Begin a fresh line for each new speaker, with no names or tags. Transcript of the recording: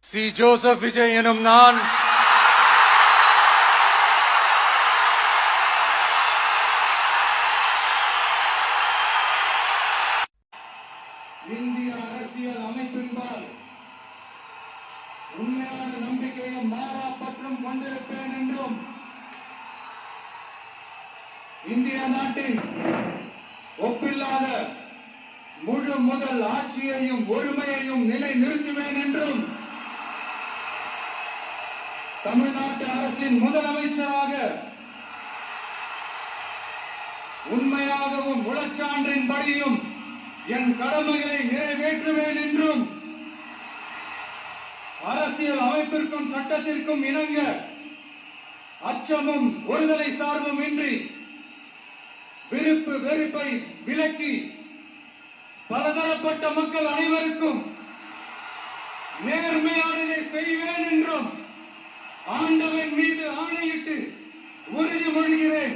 C. Joseph Vijay எனும் நான்
இந்திய அரசியல் அமைப்பின்பால் உண்மையான நம்பிக்கையும் மாறா பற்றும் கொண்டிருப்பேன் என்றும் இந்திய நாட்டின் ஒப்பில்லாத முழு முதல் ஆட்சியையும் ஒருமையையும் நிலை நிறுத்துவேன் என்றும் தமிழ்நாட்டு அரசின் முதலமைச்சராக உண்மையாகவும் உளச்சான்றின் படியும் என் கடமைகளை நிறைவேற்றுவேன் என்றும் அரசியல் அமைப்பிற்கும் சட்டத்திற்கும் இணங்க அச்சமும் ஒருதலை சார்பும் இன்றி விருப்பு வெறுப்பை விலக்கி பலதரப்பட்ட மக்கள் அனைவருக்கும் நேர்மையானதை செய்வேன் என்றும் ஆண்டவன் மீது ஆணையிட்டு உறுதிமொழிகிறேன்.